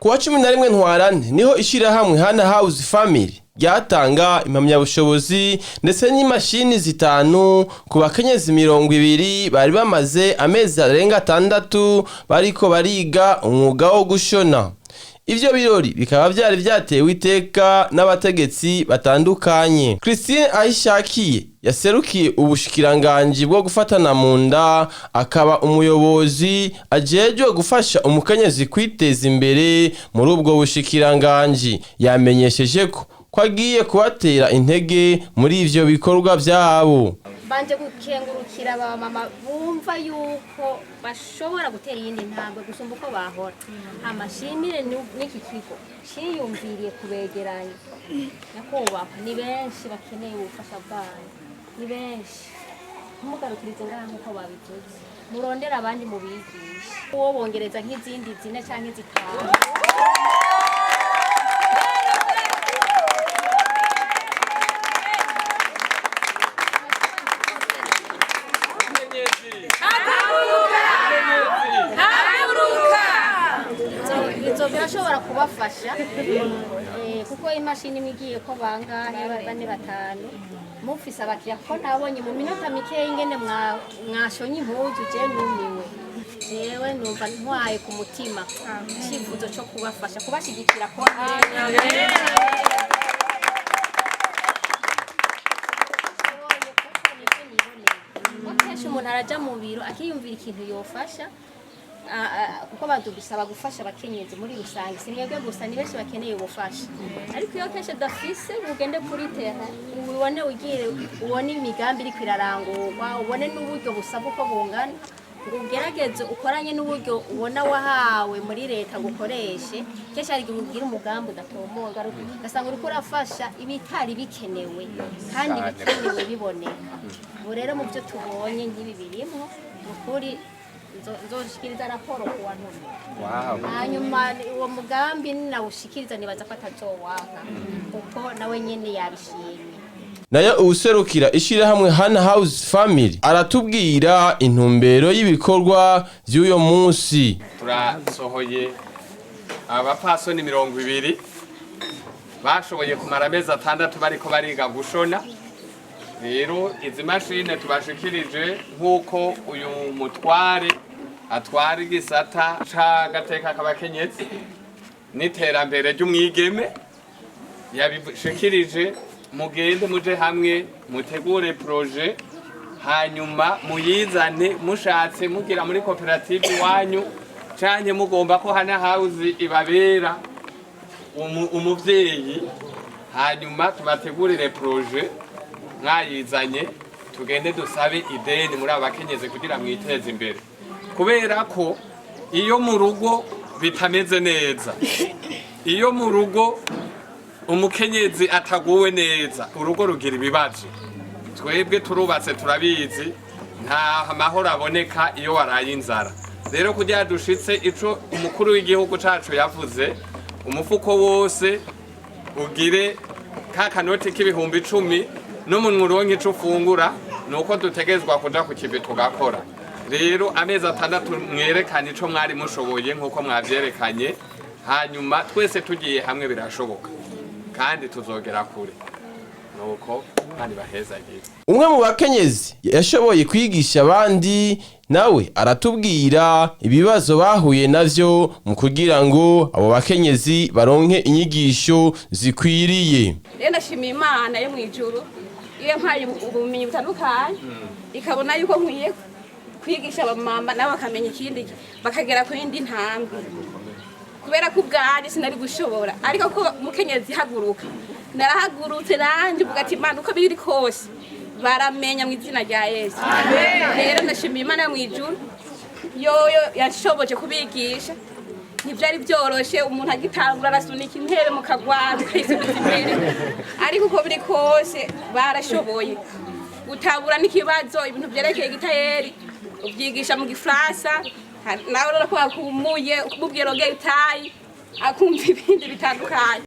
Kuwa 11 ntwarante niho ishirahamwe Hana House Family ryatanga impamyabushobozi ndetse n'imashini zitanu ku bakenyezi 200 bari bamaze amezi arenga 6 bariko bariga umwuga wo gushona. Ivyo birori bikaba vyari vyatewe iteka n'abategetsi batandukanye. Christine Aishakiye yaserukiye ubushikiranganji bwo gufatana mu nda, akaba umuyobozi ajejwe gufasha umukenyezi kwiteza imbere muri ubwo bushikiranganji. Yamenyesheje ko agiye kubatera intege muri ivyo bikorwa vyabo. Banje gukengurukira aba mama bumva yuko bashobora gutera iyindi ntambwe gusumba uko bahora. Amashimire n'iki kigo ciyumviriye kubegeranya. Nyakubahwa ni benshi bakeneye ubufasha bwanyu. Ni benshi. Mugarukirize ngaha nkuko babivuze. Murondera abandi mu bigisha. Uwo bongereza nk'izindi zine canke zitanu. Birashobora kubafasha kuko imashini migiye ko bangahe bane batanu mufise abakiriya ko nabonye mu minota mike ingene mwashonye impuzu je numiwe jewe numva ntwaye ku mutima icyifuzo cyo kubafasha kubashigikira ko kenshi umuntu araja mu biro akiyumvira ikintu yofasha kuko badubisaba gufasha abakenyezi muri rusange sinebwe gusa ni benshi bakeneye ubufasha ariko iyo kenshi dafise ugende kuri terrain ubone ugire ubone imigambi iri kwirarangurwa ubone n'uburyo busaba uko bungana ugerageze ukoranye n'uburyo ubona wahawe muri leta gukoreshe kenshi ari ugira umugambi udatomoga gasanga uri kurafasha ibitari bikenewe kandi bikenewe biboneka ubu rero mu byo tubonye nk'ibi birimo ukuri nzoshikiriza raporo ku wantu. Hanyuma uwo mugambi nawushikiriza nibaza ko atazowanka kuko nawe nyene yabishimye. Nayo userukira ishirahamwe Hana House Family aratubwira intumbero y'ibikorwa by'uyo munsi. Turasohoye abapasoni 200 bashoboye kumara amezi 6 bariko bariga gushona. Rero izi mashine tubashikirije nkuko uyu mutware atwara igisata c'agateka k'abakenyezi n'iterambere ry'umwigeme yabishikirije mugende muje hamwe mutegure projet hanyuma muyizane mushatse mugira muri koperative wanyu canke mugomba ko Hana House ibabera umuvyeyi hanyuma tubategurire projet mwayizanye tugende dusabe ideni muri abakenyezi kugira mwiteze imbere kubera ko iyo mu rugo bitameze neza iyo mu rugo umukenyezi ataguwe neza urugo rugira ibibazo twebwe turubatse turabizi nta mahoro aboneka iyo waraye inzara rero kugira dushitse ico umukuru w'igihugu cacu yavuze umufuko wose ugire ka kanoti k'ibihumbi 10 n'umuntu uronke ico ufungura nuko dutegezwa kuja ku kivi tugakora rero amezi 6 mwerekanye ico mwari mushoboye nkuko mwavyerekanye hanyuma twese tugiye hamwe birashoboka kandi tuzogera kure nuko kandi bahezagiye. Umwe mu bakenyezi yashoboye kwigisha abandi nawe aratubwira ibibazo bahuye navyo mu kugira ngo abo bakenyezi baronke inyigisho zikwiriye. Rero ndashimiye Imana yo mwijuru iyo mpaye ubumenyi butandukanye ikabona yuko nkwiye kwigisha abamama nabo bakamenya ikindi bakagera ku yindi ntambwe kubera ko ubwari sinari gushobora ariko ko mukenyezi haguruka narahagurutse nanje bugati Imana uko biri kose baramenya mu izina rya Yesu. Rero ndashimiye Imana yo mwijuru yoyo yashoboje kubigisha ntivyari byoroshe umuntu agitangura arasunika intebe mu kagwaza kayisubiza imbere ariko uko biri kose barashoboye gutabura n'ikibazo ibintu byerekeye gitayeri ubyigisha mu Gifaransa nawe urako akumuye ukubwira oge itayi akumva ibindi bitandukanye.